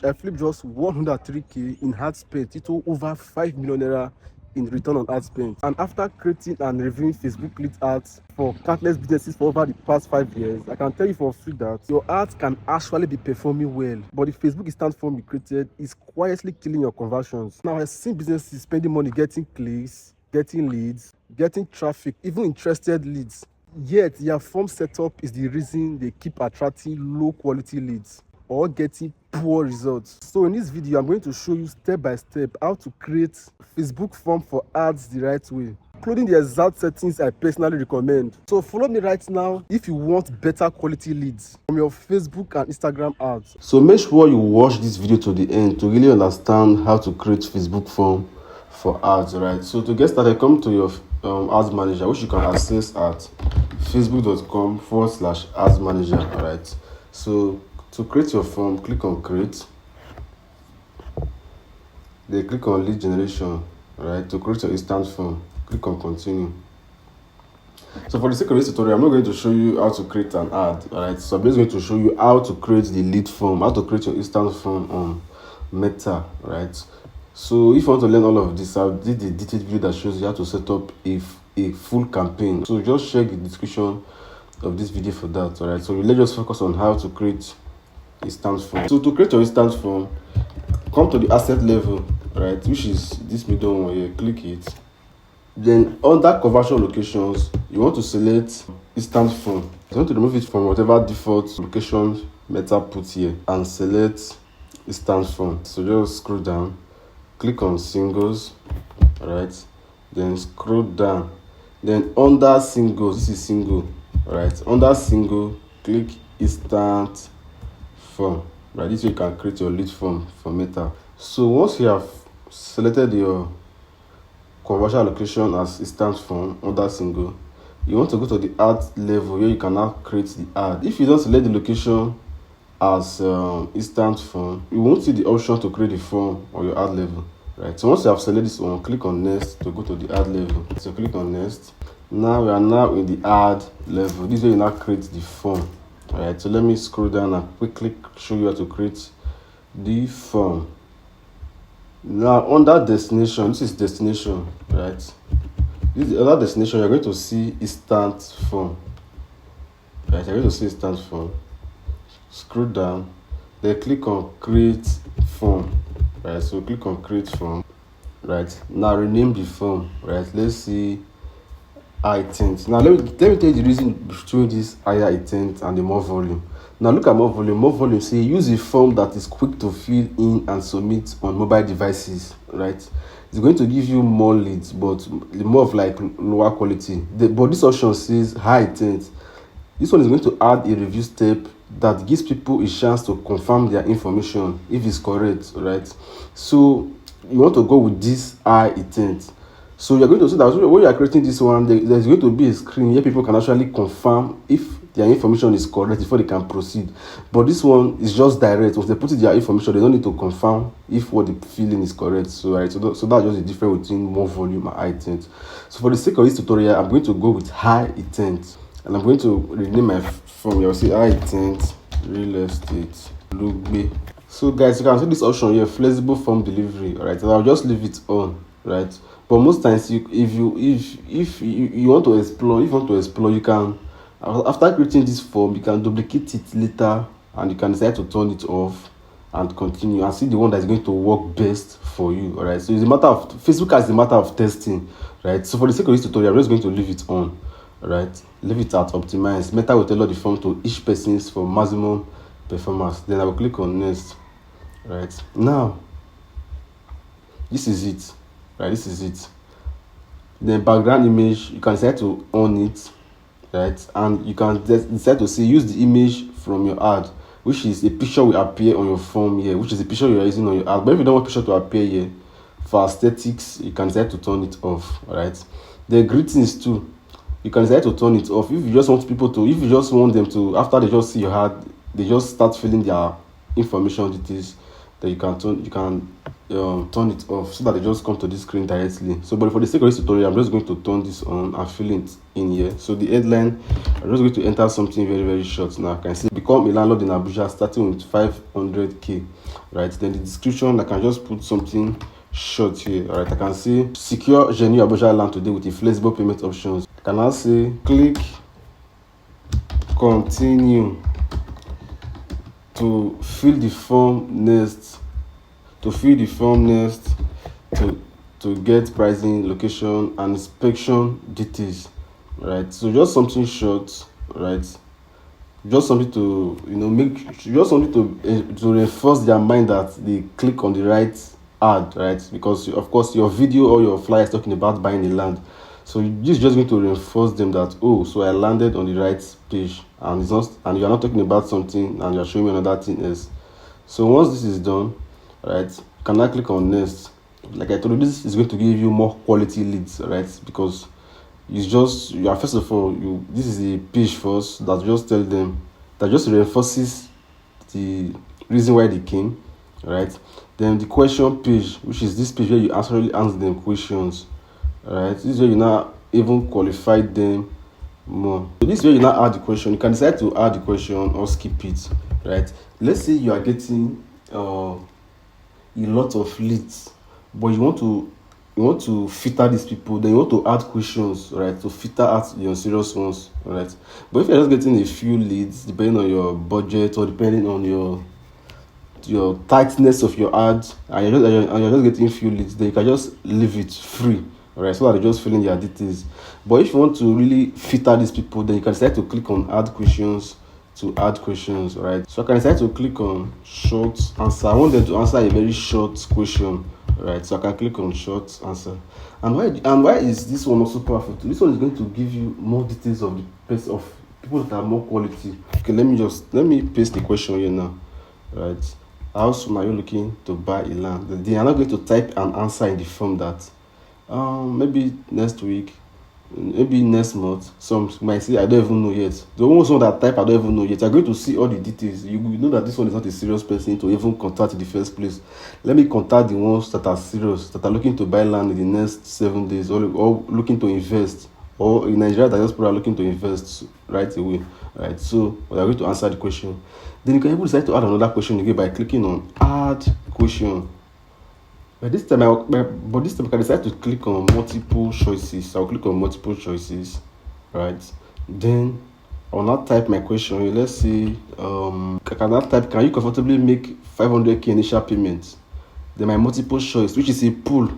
I flipped just 103k in ad spend to over 5 million naira in return on ad spend. And after creating and reviewing Facebook lead ads for countless businesses for over the past 5 years, I can tell you for free that your ads can actually be performing well, but the Facebook instant form you created is quietly killing your conversions. Now, I've seen businesses spending money getting clicks, getting leads, getting traffic, even interested leads. Yet their form setup is the reason they keep attracting low quality leads or getting poor results. So in this video, I'm going to show you step by step how to create Facebook form for ads the right way, including the exact settings I personally recommend. So follow me right now if you want better quality leads from your Facebook and Instagram ads. So make sure you watch this video to the end to really understand how to create Facebook form for ads, right? So to get started, come to your ads manager, which you can access at facebook.com/ads manager. All right. So to create your form, click on create. Then click on lead generation. All right. To create your instant form, click on continue. So for the sake of this tutorial, I'm not going to show you how to create an ad. All right. So I'm just going to show you how to create the lead form, how to create your instant form on Meta. Right. So if you want to learn all of this, I did a detailed video that shows you how to set up a full campaign. So just check the description of this video for that. All right. So let's just focus on how to create instant form. So to create your instant form, come to the asset level, right, which is this middle one here. Click it. Then under conversion locations, you want to select instant form. You want to remove it from whatever default locations Meta put here and select instant form. So just scroll down, click on singles, all right, then scroll down, then under singles, this is single, all right, under single, click instant form, right. This way you can create your lead form for Meta. So once you have selected your conversion location as instant form under single, you want to go to the ad level where you can now create the ad. If you don't select the location as instant form, you won't see the option to create the form on your ad level, right? So once you have selected this one, click on next to go to the ad level. So click on next. Now we are now in the ad level. This way you now create the form. All right, so let me scroll down and quickly show you how to create the form. Now under destination, this is destination, right? This is the other destination. You're going to see instant form, right? You're going to see instant form. Scroll down, then click on create form, right? So click on create form, right? Now rename the form, right? Let's see high intent. Now let me tell you the reason between this higher intent and the more volume. Now look at more volume. More volume, say use a form that is quick to fill in and submit on mobile devices, right? It's going to give you more leads, but more of like lower quality. But this option says high intent. This one is going to add a review step that gives people a chance to confirm their information if it's correct, right? So you want to go with this high intent. So you're going to see that when you are creating this one, there's going to be a screen where people can actually confirm if their information is correct before they can proceed. But this one is just direct. Once they put in their information, they don't need to confirm if what they're feeling is correct. So right, so that's just the difference between more volume and high intent. So for the sake of this tutorial, I'm going to go with high intent, and I'm going to rename my form. You'll see high intent real estate Lugbe. So guys, you can see this option here, flexible form delivery. All right, and I'll just leave it on, right? But most times, if you want to explore, you can, after creating this form, you can duplicate it later, and you can decide to turn it off and continue and see the one that's going to work best for you. All right. So it's a matter of Facebook as a matter of testing, right? So for the sake of this tutorial, I'm just going to leave it on, all right? Leave it at optimize. Meta will tailor the form to each person's for maximum performance. Then I will click on next, right? Now, this is it. Right, this is it. The background image, you can decide to on it, right? And you can decide to say use the image from your ad, which is a picture will appear on your form here, which is the picture you are using on your ad. But if you don't want picture to appear here, for aesthetics, you can decide to turn it off. All right. The greetings too, you can decide to turn it off. If you just want people to, if you just want them to, after they just see your ad, they just start filling their information details, then you can turn it off so that they just come to this screen directly. So but for the sake of this tutorial, I'm just going to turn this on and fill it in here. So the headline, I'm just going to enter something very, very short. Now I can see become a landlord in Abuja starting with 500k, right? Then the description, I can just put something short here. All right, I can say secure genuine Abuja land today with the flexible payment options. I can now say click continue to fill the form next, to get pricing, location and inspection details, right? So just something short, right? Just something to just something to reinforce their mind that they click on the right ad, right? Because of course your video or your flyer is talking about buying the land, so this is just going to reinforce them that, oh, so I landed on the right page, and it's not, and you're not talking about something and you're showing me another thing else. So once this is done, right, you can now click on next. Like I told you, this is going to give you more quality leads, right? Because it's just, you are, first of all, this is a page first that just tell them, that just reinforces the reason why they came, right? Then the question page, which is this page where you actually answer them questions, right? This is where you now even qualify them more. So this is where you now add the question. You can decide to add the question or skip it, right? Let's say you are getting a lot of leads, but you want to filter these people, then you want to add questions, right, to filter out your serious ones, right? But if you're just getting a few leads, depending on your budget or depending on your tightness of your ad, and you're just getting few leads, then you can just leave it free, right, so that they're just filling their details. But if you want to really filter these people, then you can decide to click on add questions to add questions, right? So I can decide to click on short answer. I want them to answer a very short question, right? So I can click on short answer. And why is this one also powerful? This one is going to give you more details of the person, of people that are more quality. Okay, let me paste the question here now, right? How soon are you looking to buy a land? They are not going to type an answer in the form that maybe next week, maybe next month. Some might say I don't even know yet. The ones that type I don't even know yet, you're going to see all the details. You know that this one is not a serious person to even contact in the first place. Let me contact the ones that are serious, that are looking to buy land in the next 7 days, or looking to invest, or in Nigeria that just are looking to invest right away, right? So we are going to answer the question. Then you can even decide to add another question again by clicking on add question. But this time I can decide to click on multiple choices. I'll click on multiple choices, right? Then I'll now type my question here. Let's say I can now type, can you comfortably make 500k initial payment? Then my multiple choice, which is a pool,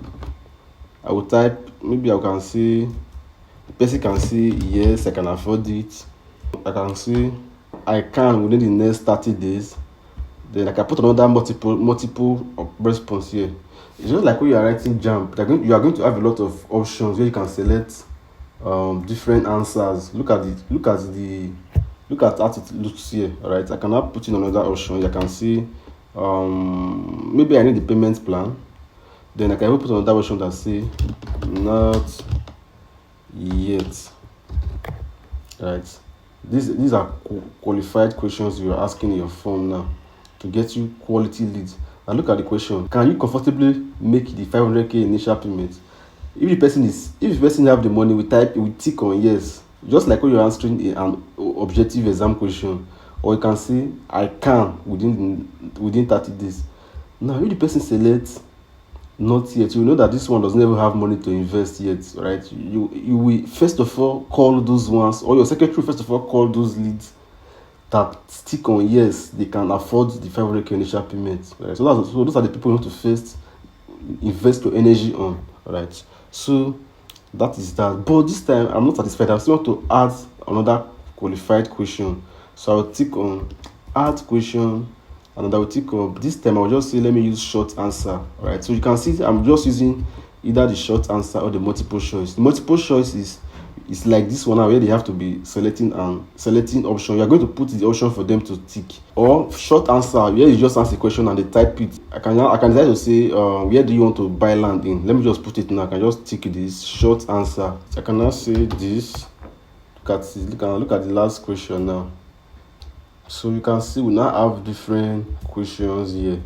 I will type, maybe I can say, the person can say yes, I can afford it. I can say I can within the next 30 days. Then I can put another multiple response here. It's just like when you are writing jump, you are going to have a lot of options where you can select different answers. Look at how it looks here. All right, I can now put in another option. You can see maybe I need the payment plan. Then I can even put another option that say not yet. Right, these are qualified questions you are asking in your form now to get you quality leads. And look at the question: can you comfortably make the 500k initial payment? If the person have the money, we tick on yes, just like when you're answering an objective exam question. Or you can say I can within 30 days. Now if the person selects not yet, you know that this one does never have money to invest yet, right? You will first of all call those ones, or your secretary first of all call those leads that stick on yes, they can afford the 500k initial payment, right? So those are the people you want to first invest your energy on, right? So that is that. But this time I'm not satisfied. I still want to add another qualified question. So I'll tick on add question, and I will tick on, this time I'll just say let me use short answer, right? So you can see I'm just using either the short answer or the multiple choice. The multiple choice is like this one now, where they have to be selecting option. You are going to put the option for them to tick. Or short answer, where you just answer the question and they type it. I can decide to say where do you want to buy land in. Let me just put it now. I can just tick this short answer. I can now say this. Look at the last question now. So you can see we now have different questions here.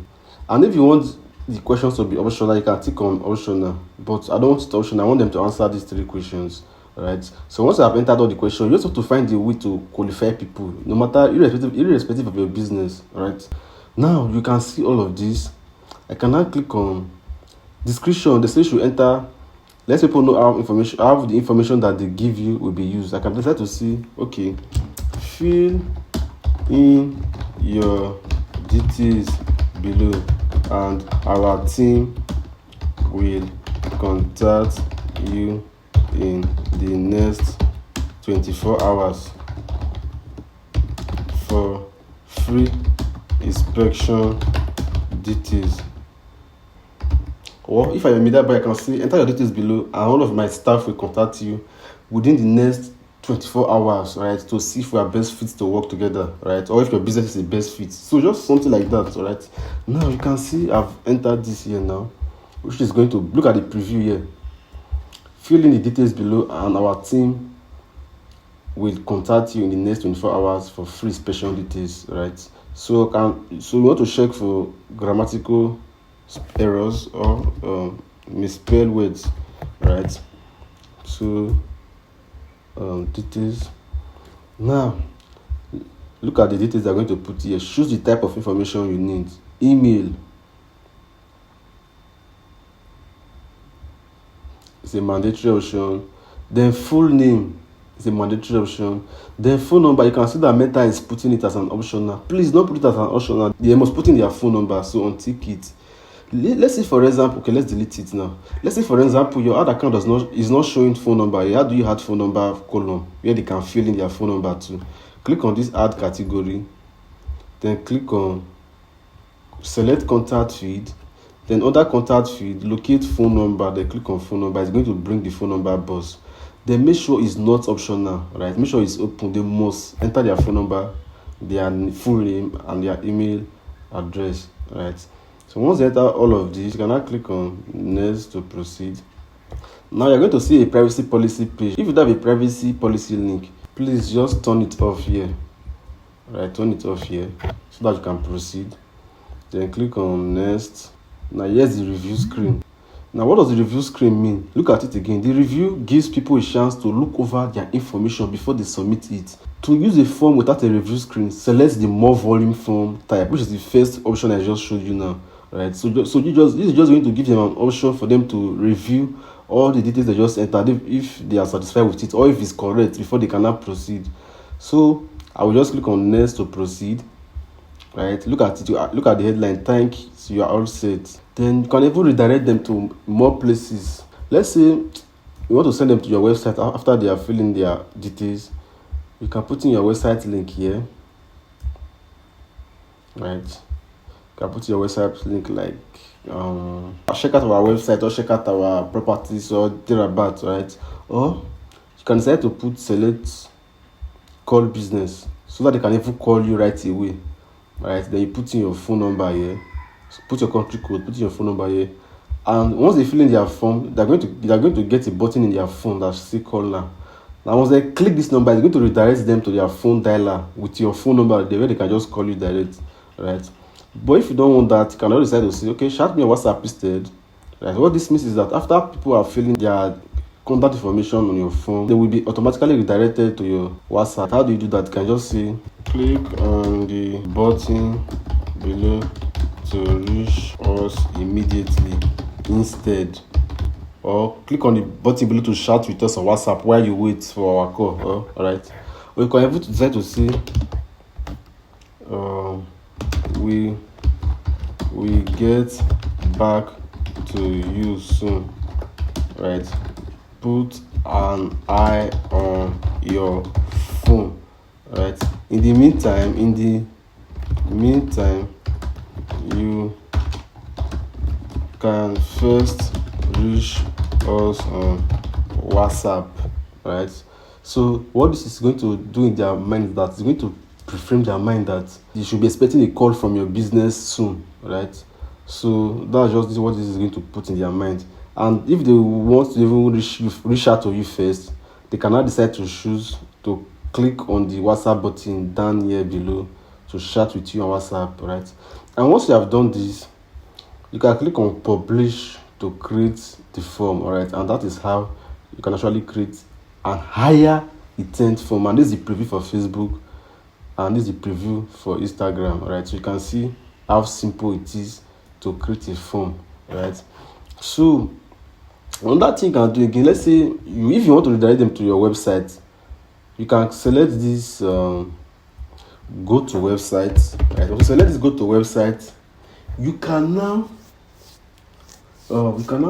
And if you want the questions to be optional, you can click on optional. But I don't want it optional. I want them to answer these 3 questions. Right. So once you have entered all the questions, you just have to find a way to qualify people, no matter irrespective of your business. Right. Now you can see all of this. I can now click on description. They say you should enter. Let people know how the information that they give you will be used. I can decide to see, okay, fill in your details below and our team will contact you in the next 24 hours for free inspection details. Or if I am a media buyer, I can say enter your details below and all of my staff will contact you within the next 24 hours, right, to see if we are best fit to work together, right, or if your business is the best fit. So just something like that, all right. Now you can see I've entered this here now, which is going to look at the preview here. Fill in the details below and our team will contact you in the next 24 hours for free inspection details, right. So we want to check for grammatical errors or misspelled words, right. So details. Now look at the details they're going to put here. Choose the type of information you need. Email is a mandatory option. Then full name is a mandatory option. Then phone number, you can see that Meta is putting it as an optional. Please don't put it as an optional. They must put in their phone number, so untick it. Let's say for example, okay, let's delete it now. Let's say for example, your ad account is not showing phone number. How do you add phone number column where they can fill in their phone number too? Click on this add category, then click on select contact feed, then other contact feed, locate phone number, then click on phone number. It's going to bring the phone number box. Then make sure it's not optional, right? Make sure it's open. They must enter their phone number, their full name, and their email address, right? So once you enter all of this, you can now click on next to proceed. Now you're going to see a privacy policy page. If you have a privacy policy link, please just turn it off here, right? Turn it off here so that you can proceed. Then click on next. Now here's the review screen. Now what does the review screen mean? Look at it again. The review gives people a chance to look over their information before they submit it. To use a form without a review screen, select the more volume form type, which is the first option I just showed you now. Right, so this is just going to give them an option for them to review all the details they just entered if they are satisfied with it or if it's correct before they cannot proceed. So I will just click on next to proceed. Right, look at it. Look at the headline. Thanks, you are all set. Then you can even redirect them to more places. Let's say you want to send them to your website after they are filling their details. You can put in your website link here. Right. You can put your website link like check out our website or check out our properties or thereabout, right? Or you can decide to put select call business so that they can even call you right away, right? Then you put in your phone number here, so put your country code, put in your phone number here, and once they fill in their form, they're going to get a button in their phone that says call now. Now once they click this number, it's going to redirect them to their phone dialer with your phone number there where they can just call you direct, right? But if you don't want that, you can also decide to say, okay, shout me on WhatsApp instead. Right? What this means is that after people are filling their contact information on your phone, they will be automatically redirected to your WhatsApp. How do you do that? You can just say, click on the button below to reach us immediately instead. Or click on the button below to chat with us on WhatsApp while you wait for our call. Alright. Or you can even decide to say, we get back to you soon, right? Put an eye on your phone, right? In the meantime, you can first reach us on WhatsApp, right? So what this is going to do in their mind is that it's going to reframe their mind that you should be expecting a call from your business soon, right? So that's just what this is going to put in their mind. And if they want to even reach out to you first, they cannot decide to choose to click on the WhatsApp button down here below to chat with you on WhatsApp, right? And once you have done this, you can click on publish to create the form. All right, and that is how you can actually create a higher intent form. And this is the preview for Facebook, and this is the preview for Instagram. All right, so you can see how simple it is to create a form. All right, so another thing you can do again, let's say if you want to redirect them to your website, you can select this go to website. Right, also select this go to website. You can now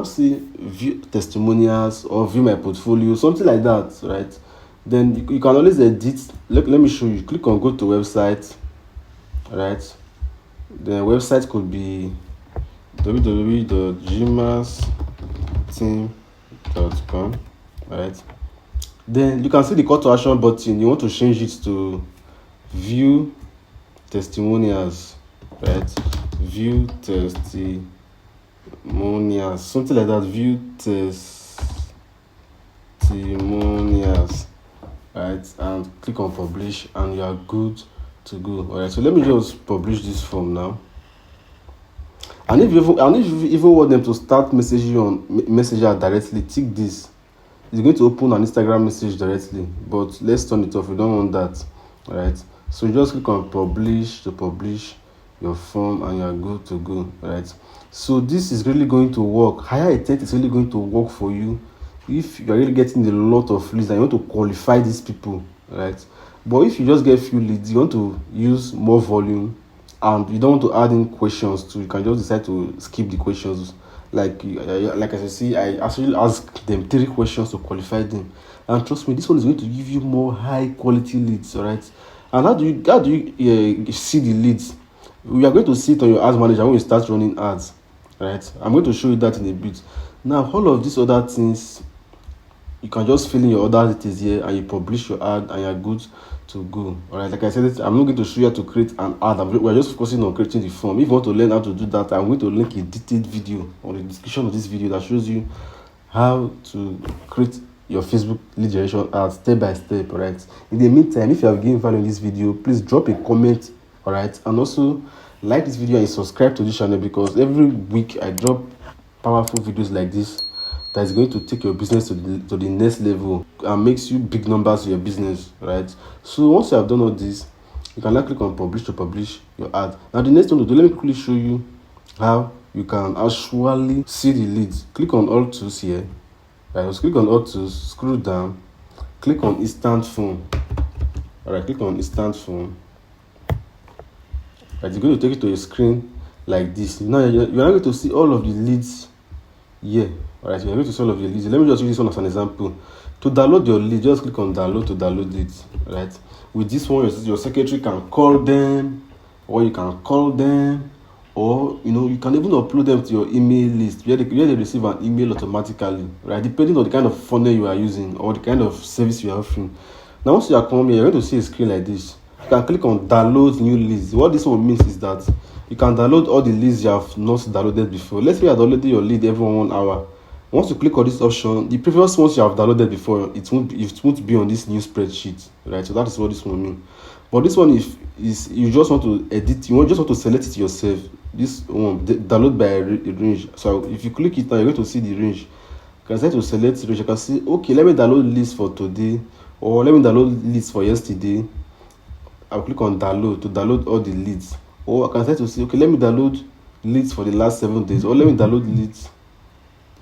see view testimonials or view my portfolio, something like that, right? Then you can always edit. Let me show you. Click on go to website, right? The website could be www.gmasteam.com, right? Then you can see the call to action button. You want to change it to view testimonials, right? View testimonials, something like that. View testimonials, right? And click on publish, and you are good to go. All right, so let me just publish this form now. And if you even want them to start messaging you on Messenger directly, tick this. It's going to open an Instagram message directly, but let's turn it off. We don't want that. All right, so you just click on publish to publish your form, and you are good to go. All right, so this is really going to work. Higher intent is really going to work for you if you are really getting a lot of leads and you want to qualify these people, right? But if you just get few leads, you want to use more volume, and you don't want to add in questions too, you can just decide to skip the questions. Like as you see, I actually asked them 3 questions to qualify them, and trust me, this one is going to give you more high quality leads. All right, and how do you see the leads? We are going to see it on your ads manager when you start running ads, right? I'm going to show you that in a bit. Now, all of these other things, you can just fill in your other details here, and you publish your ad, and you're good to go. All right, like I said, I'm not going to show you how to create an ad. We're just focusing on creating the form. If you want to learn how to do that, I'm going to link a detailed video on the description of this video that shows you how to create your Facebook lead generation ad step by step. All right, in the meantime, if you have gained value in this video, please drop a comment. All right, and also like this video and subscribe to this channel, because every week I drop powerful videos like this that is going to take your business to the next level and makes you big numbers in your business, right? So once you have done all this, you can now click on publish to publish your ad. Now the next thing to do, let me quickly show you how you can actually see the leads. Click on all tools here, right? Just click on all tools, scroll down, click on instant phone. All right, click on instant phone. Right, it's going to take you to a screen like this. Now you're not going to see all of the leads here. All right, you're going to see all of your leads. Let me just use this one as an example. To download your lead, just click on download to download leads. Right, with this one, your secretary can call them, or you can call them, or you can even upload them to your email list where they receive an email automatically, right? Depending on the kind of funnel you are using or the kind of service you are offering. Now once you are coming here, you're going to see a screen like this. You can click on download new leads. What this one means is that you can download all the leads you have not downloaded before. Let's say you have downloaded your lead every 1 hour. Once you click on this option, the previous ones you have downloaded before, it won't be on this new spreadsheet, right? So that is what this one means. But this one is you just want to edit, just want to select it yourself. This one, download by range. So if you click it now, you're going to see the range. You can start to select range. You can see, okay, let me download list for today, or let me download list for yesterday. I'll click on download to download all the leads. Or I can start to say, okay, let me download leads for the last 7 days, or let me download leads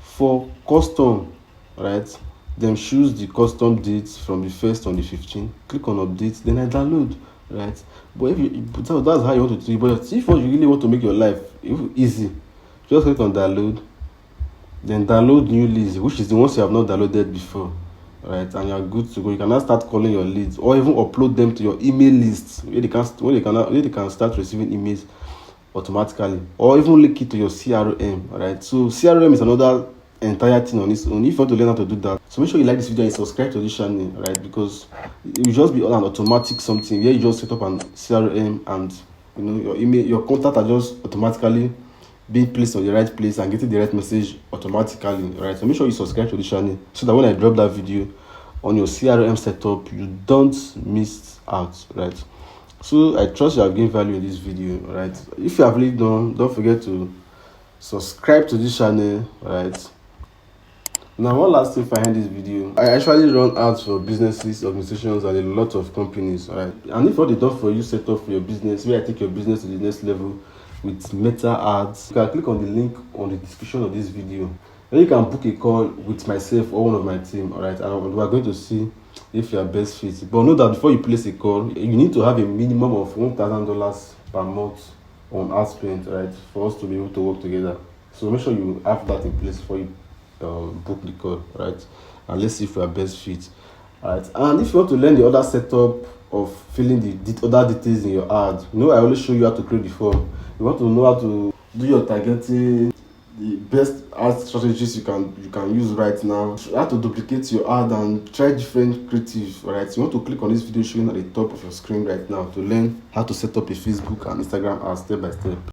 for custom, right? Then choose the custom dates from the 1st on the 15th. Click on update, then I download, right? But that's how you want to do it. But if you really want to make your life easy, just click on download, then download new leads, which is the ones you have not downloaded before, right? And you're good to go. You can now start calling your leads, or even upload them to your email list where they can start receiving emails automatically, or even link it to your CRM. Right, so CRM is another entire thing on its own if you want to learn how to do that. So make sure you like this video and subscribe to this channel, right? Because it will just be on an automatic something where you just set up an CRM, and your email, your contact are just automatically being placed on the right place and getting the right message automatically, right? So make sure you subscribe to the channel so that when I drop that video on your CRM setup, you don't miss out, right? So I trust you have gained value in this video, right? If you have really done, don't forget to subscribe to this channel, right? Now, one last thing behind this video, I actually run ads for businesses, organizations, and a lot of companies, right? And if what they done for you set up for your business, where I take your business to the next level with meta ads, you can click on the link on the description of this video. Then you can book a call with myself or one of my team, all right? And we are going to see if you are best fit. But know that before you place a call, you need to have a minimum of $1,000 per month on ad spend, right, for us to be able to work together. So make sure you have that in place before you book the call, right? And let's see if you are best fit. Right. And if you want to learn the other setup of filling the other details in your ad, I always show you how to create the form. You want to know how to do your targeting, the best ad strategies you can use right now, how to duplicate your ad and try different creative, right? You want to click on this video showing at the top of your screen right now to learn how to set up a Facebook and Instagram ad step by step.